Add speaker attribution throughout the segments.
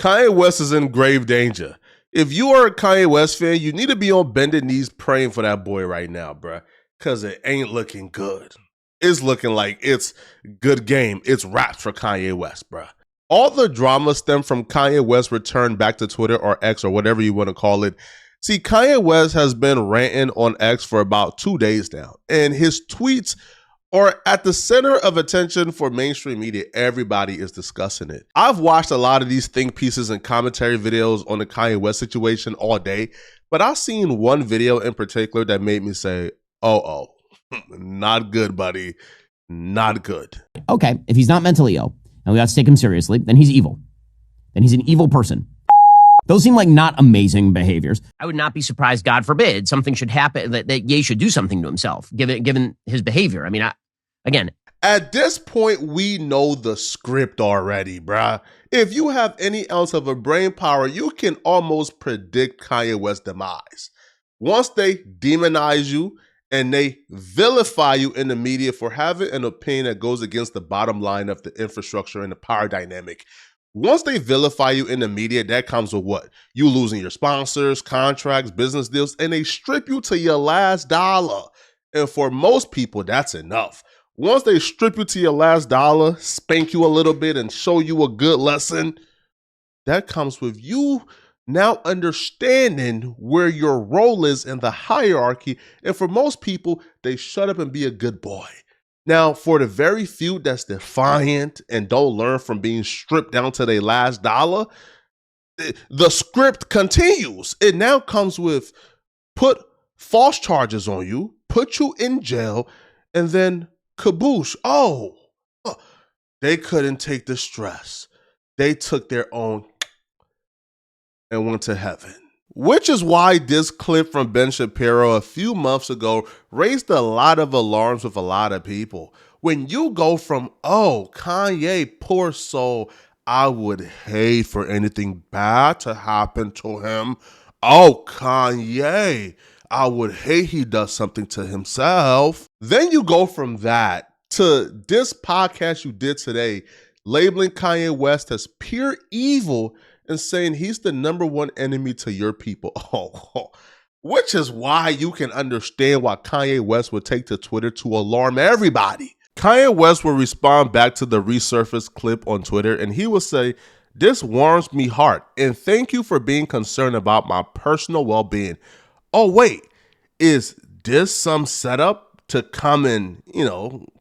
Speaker 1: Kanye West is in grave danger. If you are a Kanye West fan, you need to be on bended knees praying for that boy right now, bruh, because it ain't looking good. It's looking like it's good game. It's wraps for Kanye West, bruh. All the drama stemmed from Kanye West's return back to Twitter or X or whatever you want to call it. See, Kanye West has been ranting on X for about 2 days now, and his tweets are at the center of attention for mainstream media. Everybody is discussing it. I've watched a lot of these think pieces and commentary videos on the Kanye West situation all day, but I've seen one video in particular that made me say, oh, not good, buddy. Not good.
Speaker 2: Okay, if he's not mentally ill, and we got to take him seriously, then he's evil. Then he's an evil person. Those seem like not amazing behaviors.
Speaker 3: I would not be surprised, God forbid, something should happen, that Ye should do something to himself, given his behavior. I mean, again.
Speaker 1: At this point, we know the script already, bruh. If you have any ounce of a brain power, you can almost predict Kanye West's demise. Once they demonize you and they vilify you in the media for having an opinion that goes against the bottom line of the infrastructure and the power dynamic, once they vilify you in the media, that comes with what? You losing your sponsors, contracts, business deals, and they strip you to your last dollar. And for most people, that's enough. Once they strip you to your last dollar, spank you a little bit and show you a good lesson, that comes with you now understanding where your role is in the hierarchy. And for most people, they shut up and be a good boy. Now, for the very few that's defiant and don't learn from being stripped down to their last dollar, the script continues. It now comes with put false charges on you, put you in jail, and then kaboosh. Oh, they couldn't take the stress. They took their own and went to heaven. Which is why this clip from Ben Shapiro a few months ago raised a lot of alarms with a lot of people. When you go from, oh, Kanye, poor soul, I would hate for anything bad to happen to him. Oh, Kanye, I would hate he does something to himself. Then you go from that to this podcast you did today, labeling Kanye West as pure evil and saying he's the number one enemy to your people. Which is why you can understand why Kanye West would take to Twitter to alarm everybody. Kanye West will respond back to the resurfaced clip on Twitter, and he will say, "This warms me heart, and thank you for being concerned about my personal well-being." Oh, wait, is this some setup to come and,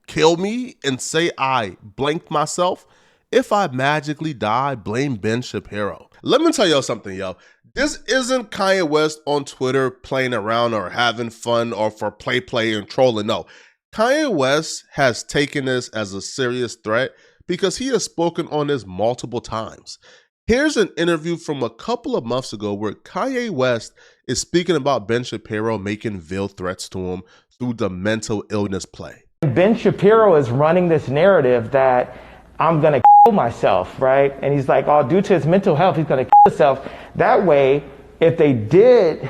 Speaker 1: kill me and say I blanked myself? If I magically die, blame Ben Shapiro. Let me tell y'all something, yo. This isn't Kanye West on Twitter playing around or having fun or for play and trolling. No, Kanye West has taken this as a serious threat because he has spoken on this multiple times. Here's an interview from a couple of months ago where Kanye West is speaking about Ben Shapiro making veiled threats to him through the mental illness play.
Speaker 4: Ben Shapiro is running this narrative that I'm going to kill myself, right? And he's like, oh, due to his mental health, he's going to kill himself. That way, if they did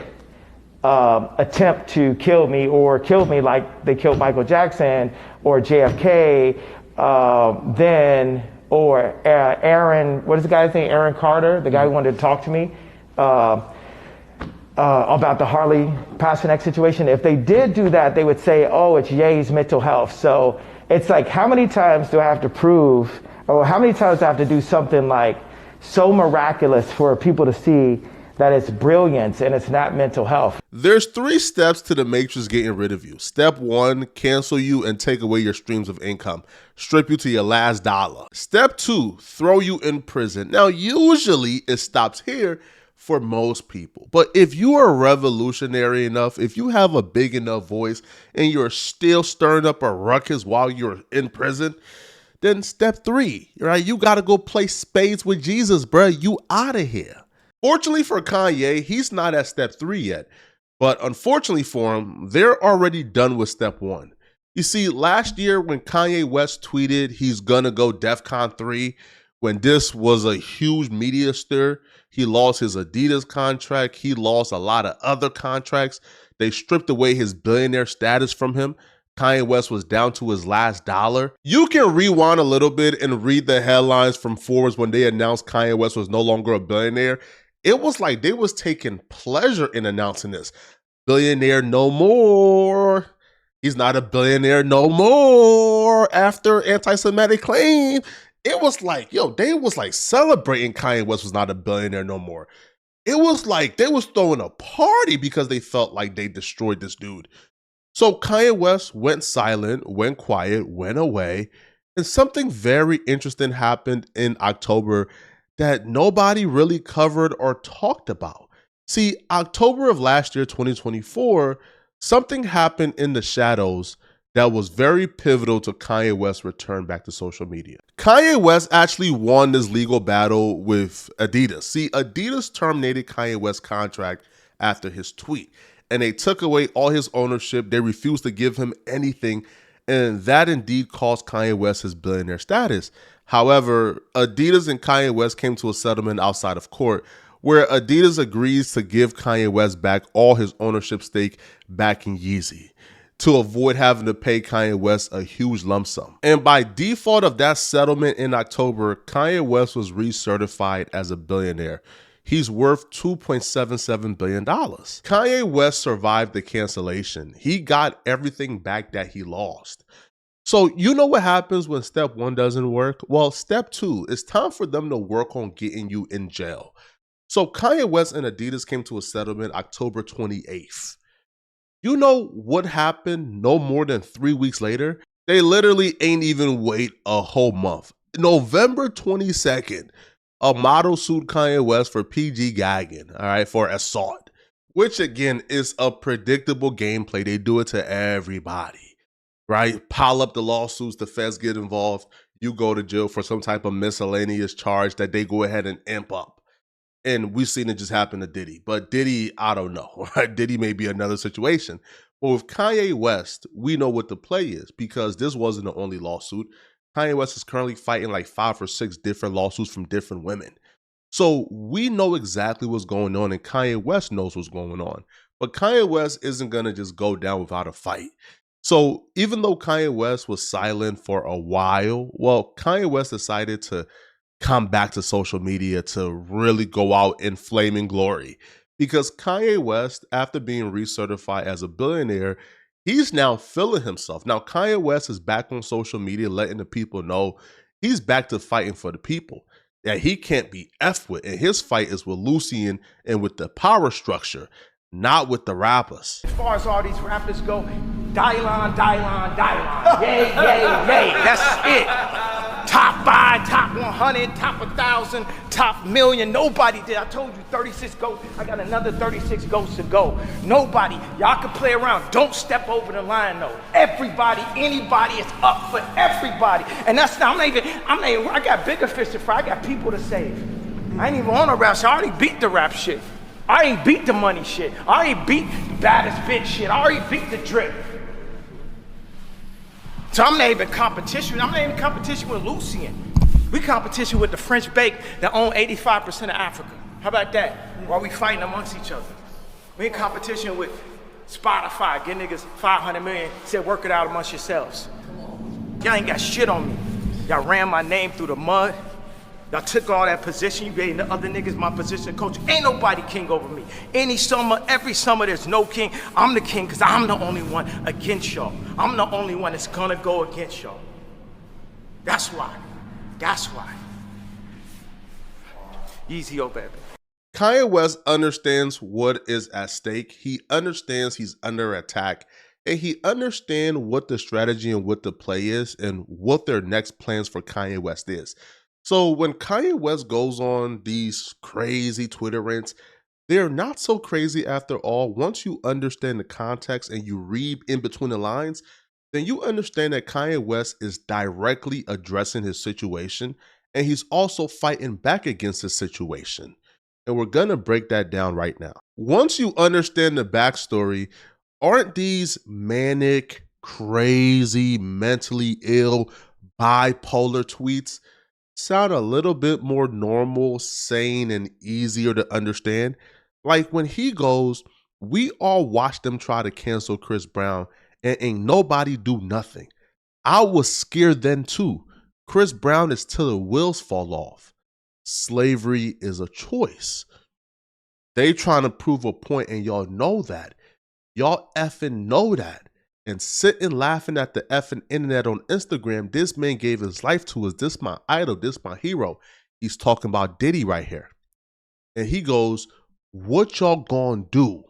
Speaker 4: attempt to kill me like they killed Michael Jackson or JFK, or Aaron, what is the guy's name? Aaron Carter, the guy who wanted to talk to me about the Harley Pasternak situation. If they did do that, they would say, oh, it's Ye's mental health. So it's like, how many times do I have to prove, or how many times do I have to do something like so miraculous for people to see that it's brilliance and it's not mental health?
Speaker 1: There's 3 steps to the Matrix getting rid of you. Step 1, cancel you and take away your streams of income. Strip you to your last dollar. Step 2, throw you in prison. Now, usually it stops here for most people. But if you are revolutionary enough, if you have a big enough voice and you're still stirring up a ruckus while you're in prison, then step 3, right? You got to go play spades with Jesus, bro. You out of here. Fortunately for Kanye, he's not at step 3 yet. But unfortunately for him, they're already done with step 1. You see, last year when Kanye West tweeted he's gonna go DEFCON 3, when this was a huge media stir, he lost his Adidas contract. He lost a lot of other contracts. They stripped away his billionaire status from him. Kanye West was down to his last dollar. You can rewind a little bit and read the headlines from Forbes when they announced Kanye West was no longer a billionaire. It was like they was taking pleasure in announcing this. Billionaire no more. He's not a billionaire no more after anti-Semitic claim. It was like, yo, they was like celebrating Kanye West was not a billionaire no more. It was like they was throwing a party because they felt like they destroyed this dude. So Kanye West went silent, went quiet, went away, and something very interesting happened in October that nobody really covered or talked about. See, October of last year, 2024, something happened in the shadows that was very pivotal to Kanye West's return back to social media. Kanye West actually won this legal battle with Adidas. See, Adidas terminated Kanye West's contract after his tweet, and they took away all his ownership. They refused to give him anything, and that indeed cost Kanye West his billionaire status. However, Adidas and Kanye West came to a settlement outside of court where Adidas agrees to give Kanye West back all his ownership stake back in Yeezy to avoid having to pay Kanye West a huge lump sum. And by default of that settlement in October, Kanye West was recertified as a billionaire. He's worth $2.77 billion. Kanye West survived the cancellation. He got everything back that he lost. So you know what happens when step one doesn't work? Well, step two, it's time for them to work on getting you in jail. So Kanye West and Adidas came to a settlement October 28th. You know what happened no more than 3 weeks later? They literally ain't even wait a whole month. November 22nd, a model sued Kanye West for PG gagging, all right, for assault, which again is a predictable gameplay. They do it to everybody, right? Pile up the lawsuits, the feds get involved, you go to jail for some type of miscellaneous charge that they go ahead and amp up. And we've seen it just happen to Diddy. But Diddy, I don't know, right? Diddy may be another situation. But with Kanye West, we know what the play is because this wasn't the only lawsuit. Kanye West is currently fighting like 5 or 6 different lawsuits from different women. So we know exactly what's going on and Kanye West knows what's going on. But Kanye West isn't going to just go down without a fight. So even though Kanye West was silent for a while, well, Kanye West decided to come back to social media to really go out in flaming glory. Because Kanye West, after being recertified as a billionaire, he's now feeling himself. Now, Kanye West is back on social media letting the people know he's back to fighting for the people. That he can't be F with. And his fight is with Lucian and with the power structure, not with the rappers.
Speaker 4: As far as all these rappers go, Dylon, Dylon, Dylon. Yay, yay, yay. That's it. Top 5, top 100, top 1,000, top million. Nobody did. I told you 36 ghosts. I got another 36 ghosts to go. Nobody. Y'all can play around. Don't step over the line though. Everybody, anybody is up for everybody. And that's not, I got bigger fish to fry. I got people to save. I ain't even on a rap shit. I already beat the rap shit. I ain't beat the money shit. I already beat the baddest bitch shit. I already beat the drip. So I'm not even competition. I'm not even competition with Lucian. We competition with the French bake that own 85% of Africa. How about that? While we fighting amongst each other. We in competition with Spotify. Get niggas 500 million. Said work it out amongst yourselves. Y'all ain't got shit on me. Y'all ran my name through the mud. Y'all took all that position. You gave the other niggas my position coach. Ain't nobody king over me. Any summer, every summer, there's no king. I'm the king because I'm the only one against y'all. I'm the only one that's gonna go against y'all. That's why. That's why. Easy, oh baby.
Speaker 1: Kanye West understands what is at stake. He understands he's under attack. And he understands what the strategy and what the play is and what their next plans for Kanye West is. So when Kanye West goes on these crazy Twitter rants, they're not so crazy after all. Once you understand the context and you read in between the lines, then you understand that Kanye West is directly addressing his situation and he's also fighting back against his situation. And we're going to break that down right now. Once you understand the backstory, aren't these manic, crazy, mentally ill, bipolar tweets sound a little bit more normal, sane, and easier to understand? Like when he goes, we all watched them try to cancel Chris Brown, and ain't nobody do nothing. I was scared then too. Chris Brown is till the wheels fall off. Slavery is a choice. They trying to prove a point, and y'all know that. Y'all effing know that. And sitting laughing at the effing internet on Instagram, this man gave his life to us. This my idol. This my hero. He's talking about Diddy right here. And he goes, what y'all gonna do?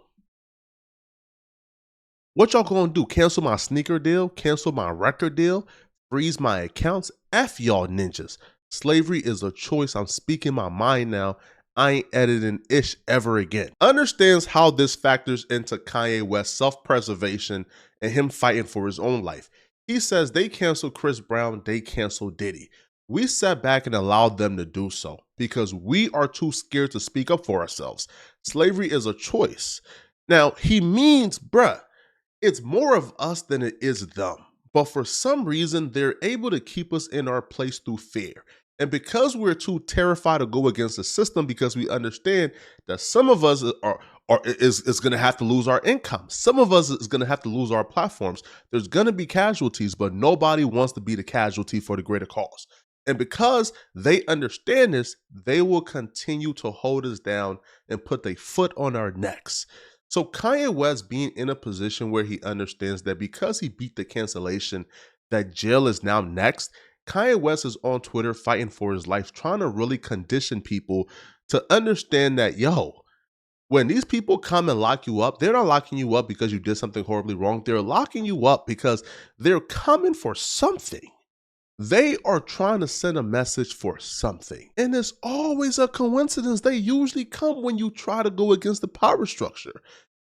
Speaker 1: What y'all gonna do? Cancel my sneaker deal? Cancel my record deal? Freeze my accounts? F y'all ninjas. Slavery is a choice. I'm speaking my mind now. I ain't editing ish ever again. Understands how this factors into Kanye West's self-preservation and him fighting for his own life. He says they canceled Chris Brown, they canceled Diddy. We sat back and allowed them to do so because we are too scared to speak up for ourselves. Slavery is a choice. Now, he means, bruh, it's more of us than it is them. But for some reason, they're able to keep us in our place through fear. And because we're too terrified to go against the system, because we understand that some of us is going to have to lose our income. Some of us is going to have to lose our platforms. There's going to be casualties, but nobody wants to be the casualty for the greater cause. And because they understand this, they will continue to hold us down and put their foot on our necks. So Kanye West being in a position where he understands that because he beat the cancellation, that jail is now next. Kanye West is on Twitter fighting for his life, trying to really condition people to understand that, yo, when these people come and lock you up, they're not locking you up because you did something horribly wrong. They're locking you up because they're coming for something. They are trying to send a message for something. And it's always a coincidence. They usually come when you try to go against the power structure.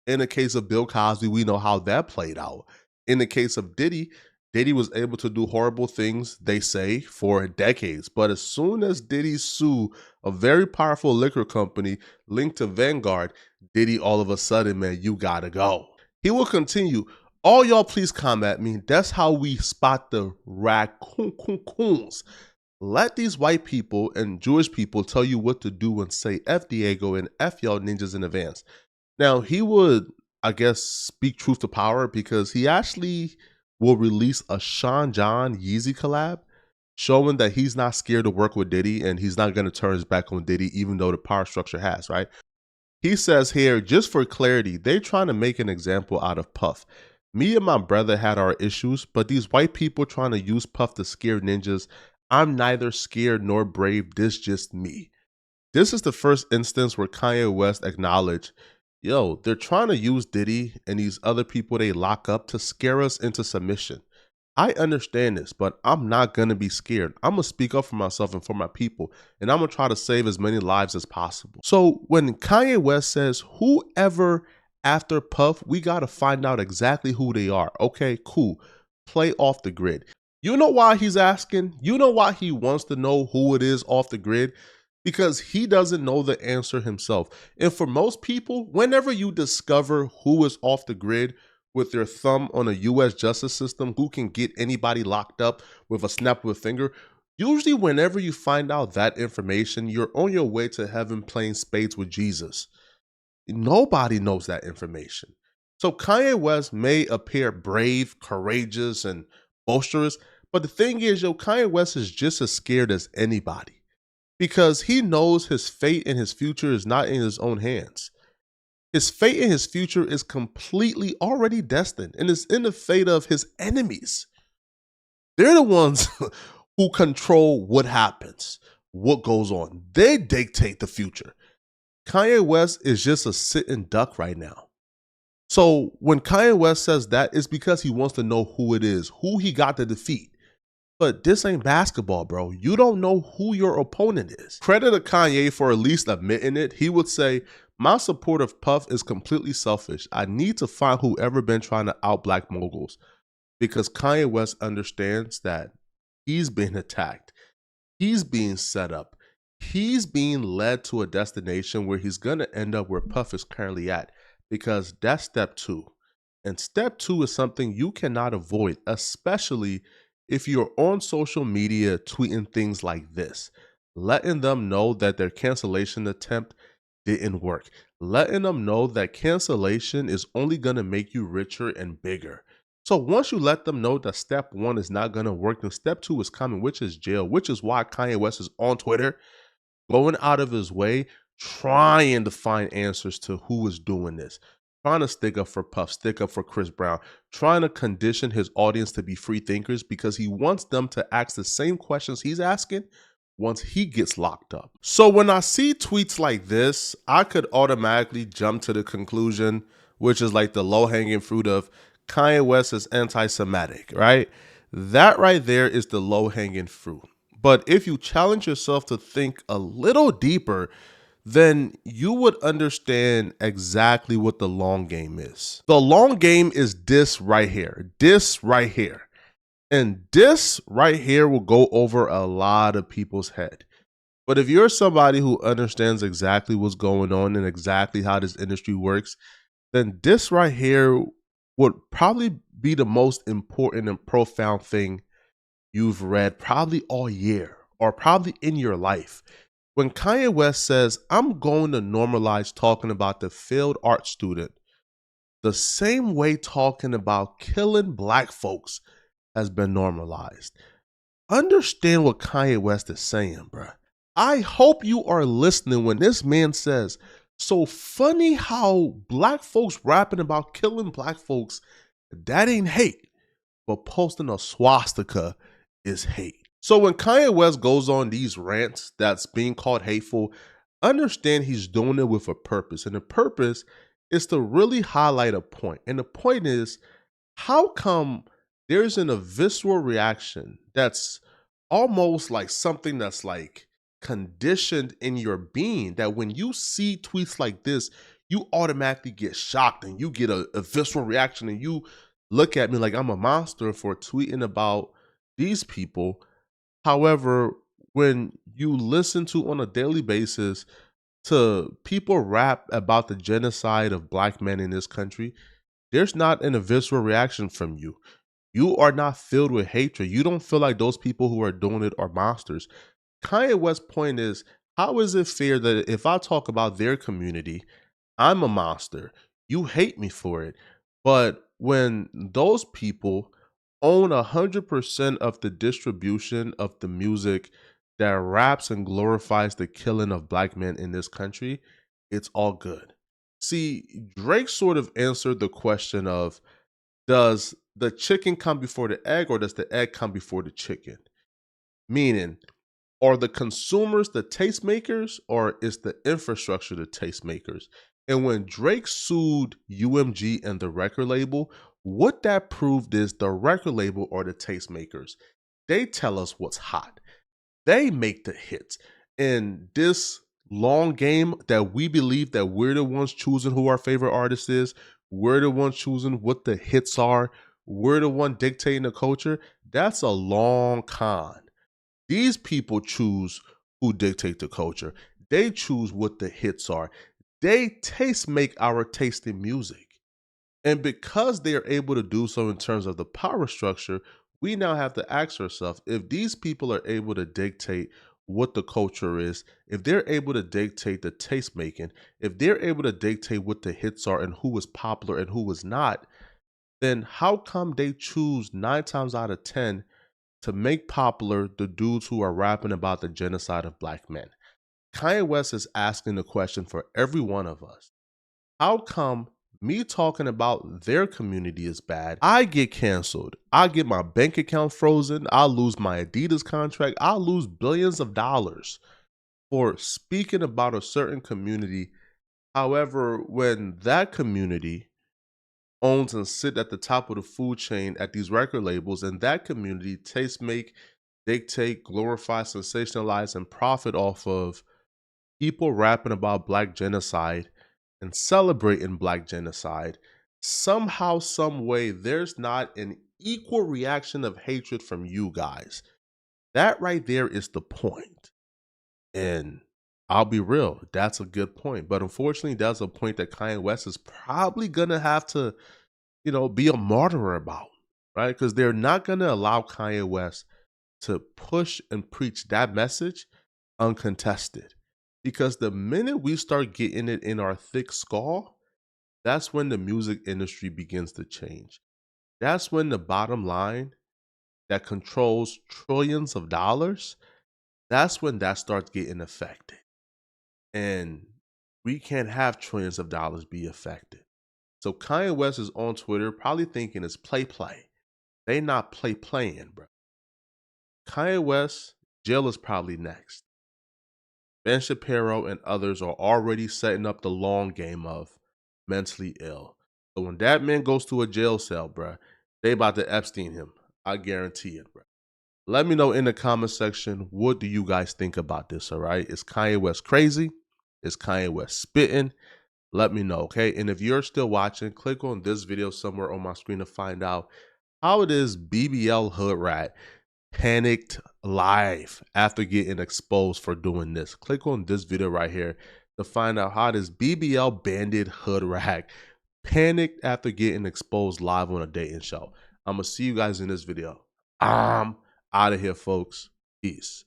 Speaker 1: In the case of Bill Cosby, we know how that played out. In the case of Diddy, Diddy was able to do horrible things, they say, for decades. But as soon as Diddy sued a very powerful liquor company linked to Vanguard, Diddy all of a sudden, man, you gotta go. He will continue. All y'all please come at me. That's how we spot the raccoons. Let these white people and Jewish people tell you what to do and say F Diego and F y'all ninjas in advance. Now, he would, I guess, speak truth to power because he actually will release a Sean John Yeezy collab showing that he's not scared to work with Diddy and he's not going to turn his back on Diddy even though the power structure has, right? He says here, just for clarity, they're trying to make an example out of Puff. Me and my brother had our issues, but these white people trying to use Puff to scare ninjas, I'm neither scared nor brave, this just me. This is the first instance where Kanye West acknowledged, yo, they're trying to use Diddy and these other people they lock up to scare us into submission. I understand this, but I'm not going to be scared. I'm going to speak up for myself and for my people, and I'm going to try to save as many lives as possible. So when Kanye West says, whoever after Puff, we got to find out exactly who they are. Okay, cool. Play off the grid. You know why he's asking? You know why he wants to know who it is off the grid? Because he doesn't know the answer himself. And for most people, whenever you discover who is off the grid with their thumb on a US justice system, who can get anybody locked up with a snap of a finger, usually whenever you find out that information, you're on your way to heaven playing spades with Jesus. Nobody knows that information. So Kanye West may appear brave, courageous, and boisterous, but the thing is, Kanye West is just as scared as anybody because he knows his fate and his future is not in his own hands. His fate and his future is completely already destined and is in the fate of his enemies. They're the ones who control what happens, what goes on. They dictate the future. Kanye West is just a sitting duck right now. So when Kanye West says that, it's because he wants to know who it is, who he got to defeat. But this ain't basketball, bro. You don't know who your opponent is. Credit to Kanye for at least admitting it. He would say, my support of Puff is completely selfish. I need to find whoever been trying to out black moguls. Because Kanye West understands that he's being attacked. He's being set up. He's being led to a destination where he's going to end up where Puff is currently at, because that's step 2. And step 2 is something you cannot avoid, especially if you're on social media tweeting things like this, letting them know that their cancellation attempt didn't work, letting them know that cancellation is only going to make you richer and bigger. So once you let them know that step one is not going to work, then step two is coming, which is jail, which is why Kanye West is on Twitter going out of his way, trying to find answers to who is doing this, trying to stick up for Puff, stick up for Chris Brown, trying to condition his audience to be free thinkers because he wants them to ask the same questions he's asking once he gets locked up. So when I see tweets like this, I could automatically jump to the conclusion, which is like the low-hanging fruit of Kanye West is anti-Semitic, right? That right there is the low-hanging fruit. But if you challenge yourself to think a little deeper, then you would understand exactly what the long game is. The long game is this right here. This right here. And this right here will go over a lot of people's head. But if you're somebody who understands exactly what's going on and exactly how this industry works, then this right here would probably be the most important and profound thing you've read probably all year or probably in your life. When Kanye West says, I'm going to normalize talking about the failed art student, the same way talking about killing black folks has been normalized. Understand what Kanye West is saying, bruh. I hope you are listening when this man says, so funny how black folks rapping about killing black folks, that ain't hate, but posting a swastika is hate. So when Kanye West goes on these rants that's being called hateful, understand he's doing it with a purpose. And the purpose is to really highlight a point. And the point is, how come there's a visceral reaction that's almost like something that's like conditioned in your being, that when you see tweets like this, you automatically get shocked and you get a visceral reaction and you look at me like I'm a monster for tweeting about these people. However, when you listen to on a daily basis to people rap about the genocide of black men in this country, there's not a visceral reaction from you. You are not filled with hatred. You don't feel like those people who are doing it are monsters. Kanye West's point is, how is it fair that if I talk about their community, I'm a monster? You hate me for it. But when those people own 100% of the distribution of the music that raps and glorifies the killing of black men in this country, it's all good. See, Drake sort of answered the question of, does the chicken come before the egg or does the egg come before the chicken? Meaning, are the consumers the tastemakers or is the infrastructure the tastemakers? And when Drake sued UMG and the record label, what that proved is the record label are the tastemakers. They tell us what's hot. They make the hits. And this long game that we believe that we're the ones choosing who our favorite artist is, we're the ones choosing what the hits are, we're the one dictating the culture, that's a long con. These people choose who dictate the culture. They choose what the hits are. They taste make our taste in music. And because they are able to do so in terms of the power structure, we now have to ask ourselves, if these people are able to dictate what the culture is, if they're able to dictate the taste making, if they're able to dictate what the hits are and who is popular and who is not, then how come they choose 9 times out of 10 to make popular the dudes who are rapping about the genocide of black men? Kanye West is asking the question for every one of us. How come me talking about their community is bad, I get canceled, I get my bank account frozen, I'll lose my Adidas contract, I'll lose billions of dollars for speaking about a certain community? However, when that community owns and sit at the top of the food chain at these record labels, and that community taste make, dictate, glorify, sensationalize, and profit off of people rapping about black genocide and celebrating black genocide, somehow, some way, there's not an equal reaction of hatred from you guys. That right there is the point. And I'll be real, that's a good point. But unfortunately, that's a point that Kanye West is probably gonna have to, be a martyr about, right? Because they're not gonna allow Kanye West to push and preach that message uncontested. Because the minute we start getting it in our thick skull, that's when the music industry begins to change. that's when the bottom line that controls trillions of dollars, that's when that starts getting affected. And we can't have trillions of dollars be affected. So Kanye West is on Twitter probably thinking it's play. They not playing, bro. Kanye West, jail is probably next. Ben Shapiro and others are already setting up the long game of mentally ill. So when that man goes to a jail cell, bro, they about to Epstein him. I guarantee it, bro. Let me know in the comment section, what do you guys think about this, all right? Is Kanye West crazy? Is Kanye West spitting? Let me know, okay? And if you're still watching, click on this video somewhere on my screen to find out how it is BBL Hood Rat panicked live after getting exposed for doing this. Click on this video right here to find out how this BBL bandit hood rat panicked after getting exposed live on a dating show. I'm gonna see you guys in this video. I'm out of here, folks. Peace.